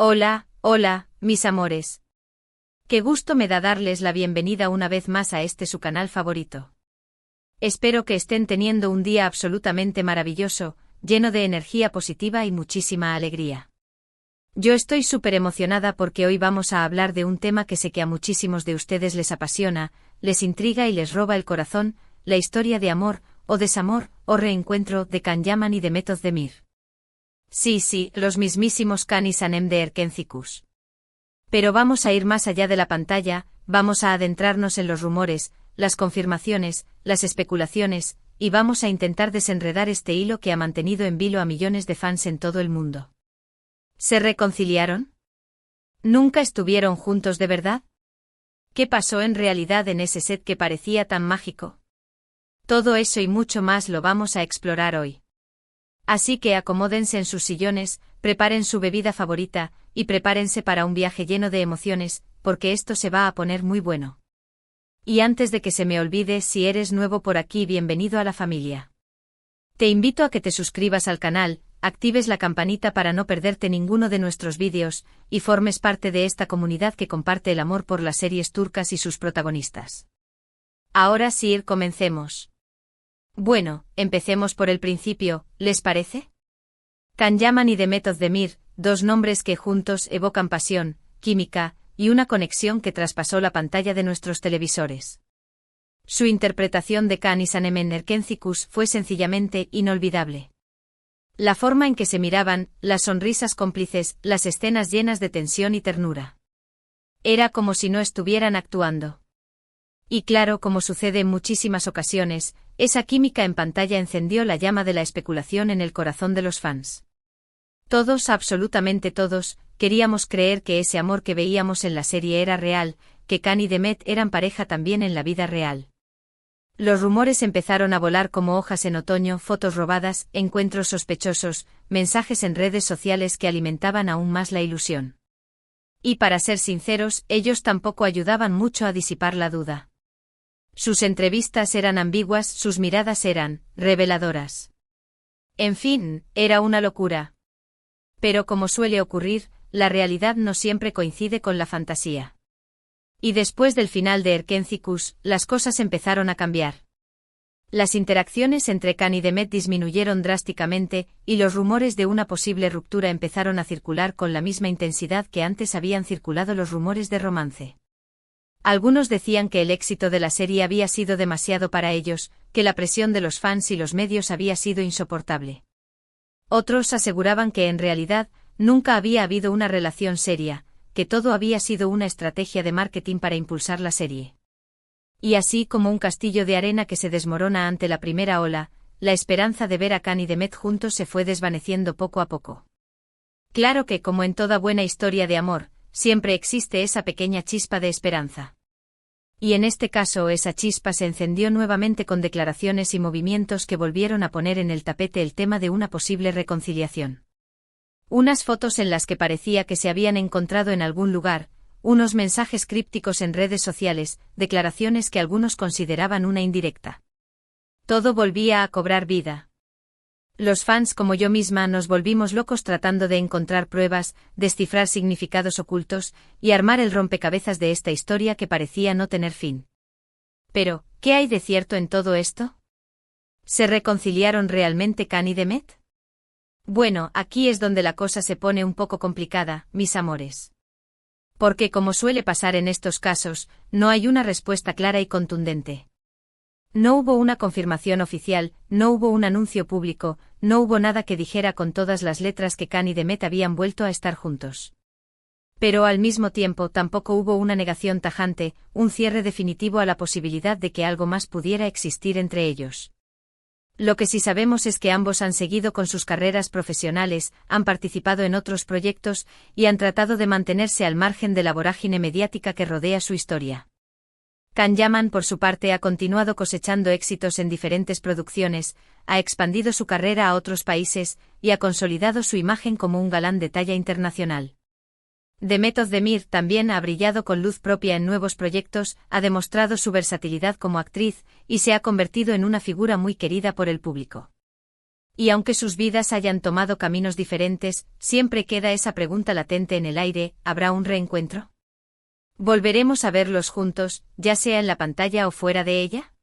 Hola, hola, mis amores. Qué gusto me da darles la bienvenida una vez más a este su canal favorito. Espero que estén teniendo un día absolutamente maravilloso, lleno de energía positiva y muchísima alegría. Yo estoy súper emocionada porque hoy vamos a hablar de un tema que sé que a muchísimos de ustedes les apasiona, les intriga y les roba el corazón, la historia de amor, o desamor, o reencuentro de Can Yaman y de Method Demir. Sí, los mismísimos Can y Sanem de Erkencikus. Pero vamos a ir más allá de la pantalla, vamos a adentrarnos en los rumores, las confirmaciones, las especulaciones, y vamos a intentar desenredar este hilo que ha mantenido en vilo a millones de fans en todo el mundo. ¿Se reconciliaron? ¿Nunca estuvieron juntos de verdad? ¿Qué pasó en realidad en ese set que parecía tan mágico? Todo eso y mucho más lo vamos a explorar hoy. Así que acomódense en sus sillones, preparen su bebida favorita, y prepárense para un viaje lleno de emociones, porque esto se va a poner muy bueno. Y antes de que se me olvide, si eres nuevo por aquí, bienvenido a la familia. Te invito a que te suscribas al canal, actives la campanita para no perderte ninguno de nuestros vídeos, y formes parte de esta comunidad que comparte el amor por las series turcas y sus protagonistas. Ahora sí, comencemos. Bueno, empecemos por el principio, ¿les parece? Can Yaman y Method Demir, dos nombres que juntos evocan pasión, química, y una conexión que traspasó la pantalla de nuestros televisores. Su interpretación de Can y Sanem en Erkencikus fue sencillamente inolvidable. La forma en que se miraban, las sonrisas cómplices, las escenas llenas de tensión y ternura. Era como si no estuvieran actuando. Y claro, como sucede en muchísimas ocasiones, esa química en pantalla encendió la llama de la especulación en el corazón de los fans. Todos, absolutamente todos, queríamos creer que ese amor que veíamos en la serie era real, que Can y Demet eran pareja también en la vida real. Los rumores empezaron a volar como hojas en otoño, fotos robadas, encuentros sospechosos, mensajes en redes sociales que alimentaban aún más la ilusión. Y para ser sinceros, ellos tampoco ayudaban mucho a disipar la duda. Sus entrevistas eran ambiguas, sus miradas eran reveladoras. En fin, era una locura. Pero como suele ocurrir, la realidad no siempre coincide con la fantasía. Y después del final de Erkencikus, las cosas empezaron a cambiar. Las interacciones entre Can y Demet disminuyeron drásticamente, y los rumores de una posible ruptura empezaron a circular con la misma intensidad que antes habían circulado los rumores de romance. Algunos decían que el éxito de la serie había sido demasiado para ellos, que la presión de los fans y los medios había sido insoportable. Otros aseguraban que en realidad, nunca había habido una relación seria, que todo había sido una estrategia de marketing para impulsar la serie. Y así como un castillo de arena que se desmorona ante la primera ola, la esperanza de ver a Can y Demet juntos se fue desvaneciendo poco a poco. Claro que, como en toda buena historia de amor, siempre existe esa pequeña chispa de esperanza. Y en este caso esa chispa se encendió nuevamente con declaraciones y movimientos que volvieron a poner en el tapete el tema de una posible reconciliación. Unas fotos en las que parecía que se habían encontrado en algún lugar, unos mensajes crípticos en redes sociales, declaraciones que algunos consideraban una indirecta. Todo volvía a cobrar vida. Los fans como yo misma nos volvimos locos tratando de encontrar pruebas, descifrar significados ocultos, y armar el rompecabezas de esta historia que parecía no tener fin. Pero, ¿qué hay de cierto en todo esto? ¿Se reconciliaron realmente Can y Demet? Bueno, aquí es donde la cosa se pone un poco complicada, mis amores. Porque como suele pasar en estos casos, no hay una respuesta clara y contundente. No hubo una confirmación oficial, no hubo un anuncio público, no hubo nada que dijera con todas las letras que Can y Demet habían vuelto a estar juntos. Pero al mismo tiempo tampoco hubo una negación tajante, un cierre definitivo a la posibilidad de que algo más pudiera existir entre ellos. Lo que sí sabemos es que ambos han seguido con sus carreras profesionales, han participado en otros proyectos, y han tratado de mantenerse al margen de la vorágine mediática que rodea su historia. Can Yaman, por su parte, ha continuado cosechando éxitos en diferentes producciones, ha expandido su carrera a otros países, y ha consolidado su imagen como un galán de talla internacional. Method Demir también ha brillado con luz propia en nuevos proyectos, ha demostrado su versatilidad como actriz, y se ha convertido en una figura muy querida por el público. Y aunque sus vidas hayan tomado caminos diferentes, siempre queda esa pregunta latente en el aire: ¿habrá un reencuentro? ¿Volveremos a verlos juntos, ya sea en la pantalla o fuera de ella?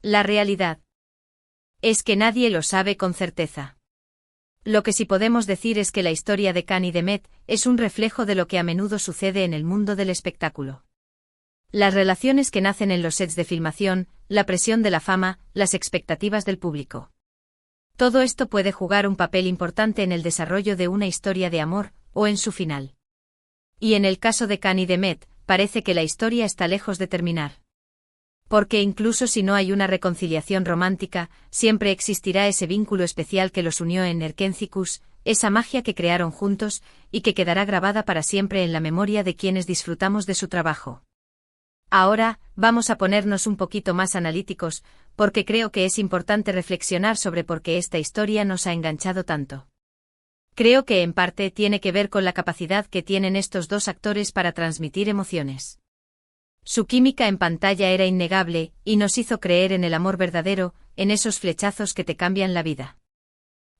La realidad es que nadie lo sabe con certeza. Lo que sí podemos decir es que la historia de Khan y Demet es un reflejo de lo que a menudo sucede en el mundo del espectáculo. Las relaciones que nacen en los sets de filmación, la presión de la fama, las expectativas del público. Todo esto puede jugar un papel importante en el desarrollo de una historia de amor, o en su final. Y en el caso de Khan y Demet, parece que la historia está lejos de terminar. Porque incluso si no hay una reconciliación romántica, siempre existirá ese vínculo especial que los unió en Erkencikus, esa magia que crearon juntos, y que quedará grabada para siempre en la memoria de quienes disfrutamos de su trabajo. Ahora, vamos a ponernos un poquito más analíticos, porque creo que es importante reflexionar sobre por qué esta historia nos ha enganchado tanto. Creo que en parte tiene que ver con la capacidad que tienen estos dos actores para transmitir emociones. Su química en pantalla era innegable, y nos hizo creer en el amor verdadero, en esos flechazos que te cambian la vida.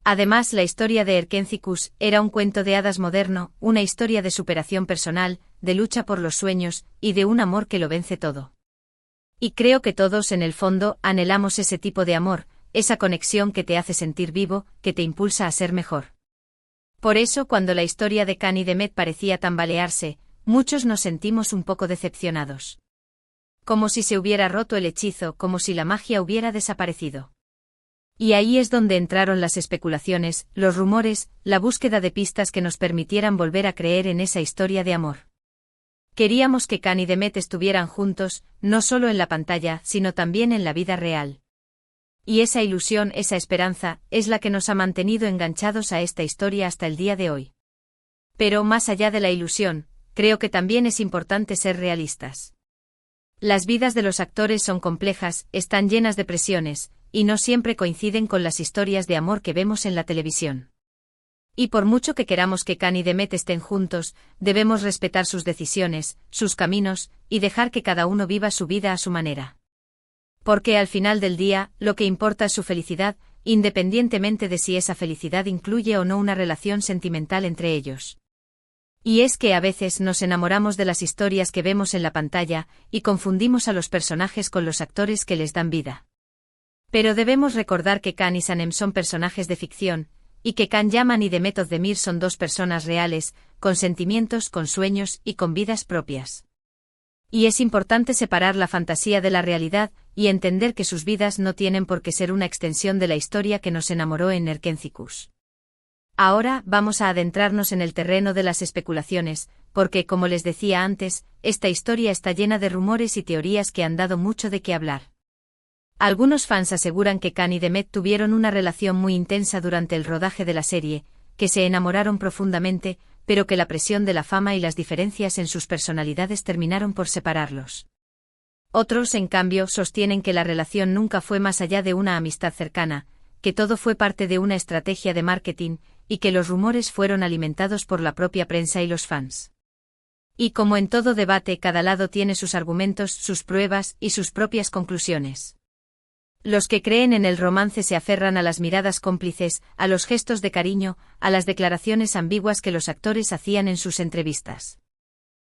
Además, la historia de Erkencikus era un cuento de hadas moderno, una historia de superación personal, de lucha por los sueños, y de un amor que lo vence todo. Y creo que todos en el fondo anhelamos ese tipo de amor, esa conexión que te hace sentir vivo, que te impulsa a ser mejor. Por eso, cuando la historia de Khan y Demet parecía tambalearse, muchos nos sentimos un poco decepcionados. Como si se hubiera roto el hechizo, como si la magia hubiera desaparecido. Y ahí es donde entraron las especulaciones, los rumores, la búsqueda de pistas que nos permitieran volver a creer en esa historia de amor. Queríamos que Khan y Demet estuvieran juntos, no solo en la pantalla, sino también en la vida real. Y esa ilusión, esa esperanza, es la que nos ha mantenido enganchados a esta historia hasta el día de hoy. Pero más allá de la ilusión, creo que también es importante ser realistas. Las vidas de los actores son complejas, están llenas de presiones, y no siempre coinciden con las historias de amor que vemos en la televisión. Y por mucho que queramos que Khan y Demet estén juntos, debemos respetar sus decisiones, sus caminos, y dejar que cada uno viva su vida a su manera. Porque al final del día, lo que importa es su felicidad, independientemente de si esa felicidad incluye o no una relación sentimental entre ellos. Y es que a veces nos enamoramos de las historias que vemos en la pantalla, y confundimos a los personajes con los actores que les dan vida. Pero debemos recordar que Khan y Sanem son personajes de ficción, y que Khan Yaman y Demet Özdemir son dos personas reales, con sentimientos, con sueños y con vidas propias. Y es importante separar la fantasía de la realidad, y entender que sus vidas no tienen por qué ser una extensión de la historia que nos enamoró en Erkencikus. Ahora vamos a adentrarnos en el terreno de las especulaciones, porque, como les decía antes, esta historia está llena de rumores y teorías que han dado mucho de qué hablar. Algunos fans aseguran que Khan y Demet tuvieron una relación muy intensa durante el rodaje de la serie, que se enamoraron profundamente, pero que la presión de la fama y las diferencias en sus personalidades terminaron por separarlos. Otros, en cambio, sostienen que la relación nunca fue más allá de una amistad cercana, que todo fue parte de una estrategia de marketing, y que los rumores fueron alimentados por la propia prensa y los fans. Y como en todo debate, cada lado tiene sus argumentos, sus pruebas y sus propias conclusiones. Los que creen en el romance se aferran a las miradas cómplices, a los gestos de cariño, a las declaraciones ambiguas que los actores hacían en sus entrevistas.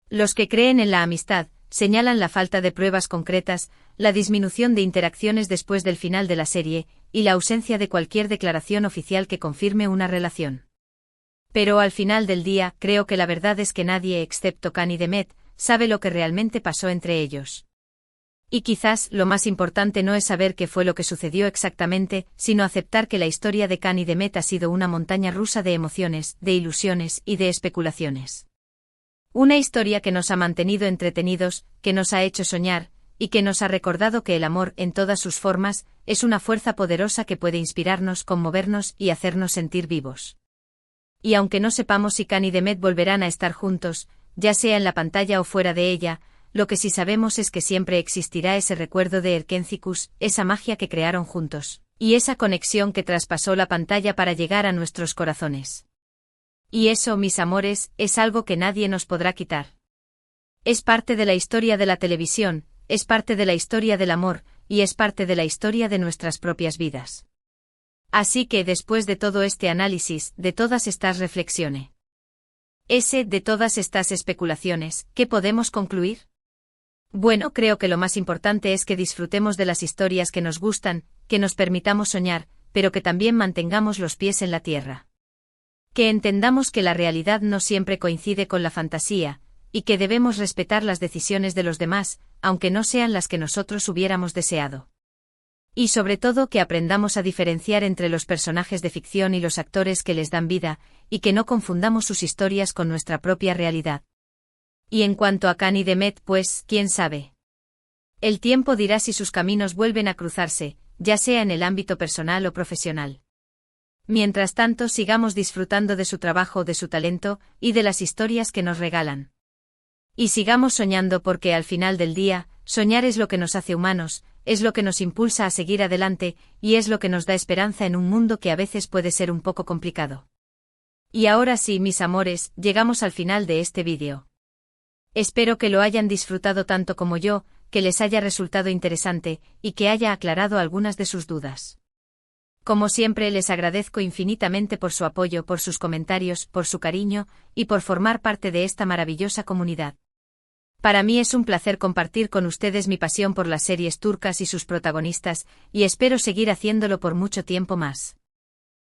Los que creen en la amistad, señalan la falta de pruebas concretas, la disminución de interacciones después del final de la serie, y la ausencia de cualquier declaración oficial que confirme una relación. Pero al final del día, creo que la verdad es que nadie, excepto Khan y Demet, sabe lo que realmente pasó entre ellos. Y quizás lo más importante no es saber qué fue lo que sucedió exactamente, sino aceptar que la historia de Khan y Demet ha sido una montaña rusa de emociones, de ilusiones y de especulaciones. Una historia que nos ha mantenido entretenidos, que nos ha hecho soñar, y que nos ha recordado que el amor, en todas sus formas, es una fuerza poderosa que puede inspirarnos, conmovernos y hacernos sentir vivos. Y aunque no sepamos si Khan y Demet volverán a estar juntos, ya sea en la pantalla o fuera de ella, lo que sí sabemos es que siempre existirá ese recuerdo de Erkencikus, esa magia que crearon juntos, y esa conexión que traspasó la pantalla para llegar a nuestros corazones. Y eso, mis amores, es algo que nadie nos podrá quitar. Es parte de la historia de la televisión, es parte de la historia del amor, y es parte de la historia de nuestras propias vidas. Así que después de todo este análisis, de todas estas reflexiones, de todas estas especulaciones, ¿qué podemos concluir? Bueno, creo que lo más importante es que disfrutemos de las historias que nos gustan, que nos permitamos soñar, pero que también mantengamos los pies en la tierra. Que entendamos que la realidad no siempre coincide con la fantasía, y que debemos respetar las decisiones de los demás, aunque no sean las que nosotros hubiéramos deseado. Y sobre todo que aprendamos a diferenciar entre los personajes de ficción y los actores que les dan vida, y que no confundamos sus historias con nuestra propia realidad. Y en cuanto a Cán y Demet, pues, quién sabe. El tiempo dirá si sus caminos vuelven a cruzarse, ya sea en el ámbito personal o profesional. Mientras tanto, sigamos disfrutando de su trabajo, de su talento, y de las historias que nos regalan. Y sigamos soñando porque al final del día, soñar es lo que nos hace humanos, es lo que nos impulsa a seguir adelante, y es lo que nos da esperanza en un mundo que a veces puede ser un poco complicado. Y ahora sí, mis amores, llegamos al final de este vídeo. Espero que lo hayan disfrutado tanto como yo, que les haya resultado interesante, y que haya aclarado algunas de sus dudas. Como siempre, les agradezco infinitamente por su apoyo, por sus comentarios, por su cariño, y por formar parte de esta maravillosa comunidad. Para mí es un placer compartir con ustedes mi pasión por las series turcas y sus protagonistas, y espero seguir haciéndolo por mucho tiempo más.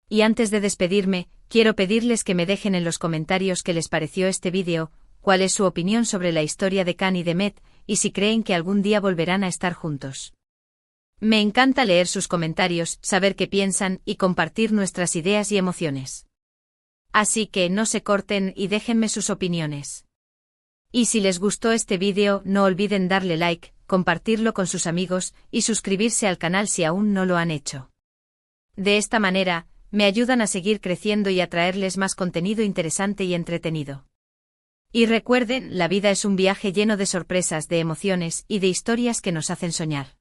Y antes de despedirme, quiero pedirles que me dejen en los comentarios qué les pareció este vídeo, cuál es su opinión sobre la historia de Cán y Demet, y si creen que algún día volverán a estar juntos. Me encanta leer sus comentarios, saber qué piensan y compartir nuestras ideas y emociones. Así que no se corten y déjenme sus opiniones. Y si les gustó este vídeo, no olviden darle like, compartirlo con sus amigos y suscribirse al canal si aún no lo han hecho. De esta manera, me ayudan a seguir creciendo y a traerles más contenido interesante y entretenido. Y recuerden, la vida es un viaje lleno de sorpresas, de emociones y de historias que nos hacen soñar.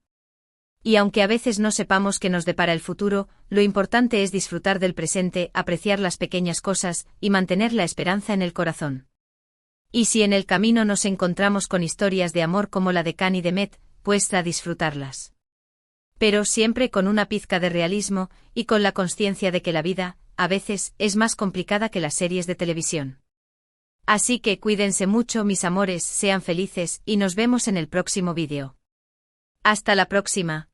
Y aunque a veces no sepamos qué nos depara el futuro, lo importante es disfrutar del presente, apreciar las pequeñas cosas y mantener la esperanza en el corazón. Y si en el camino nos encontramos con historias de amor como la de Cán y Demet, pues a disfrutarlas. Pero siempre con una pizca de realismo y con la consciencia de que la vida, a veces, es más complicada que las series de televisión. Así que cuídense mucho, mis amores, sean felices y nos vemos en el próximo vídeo. Hasta la próxima.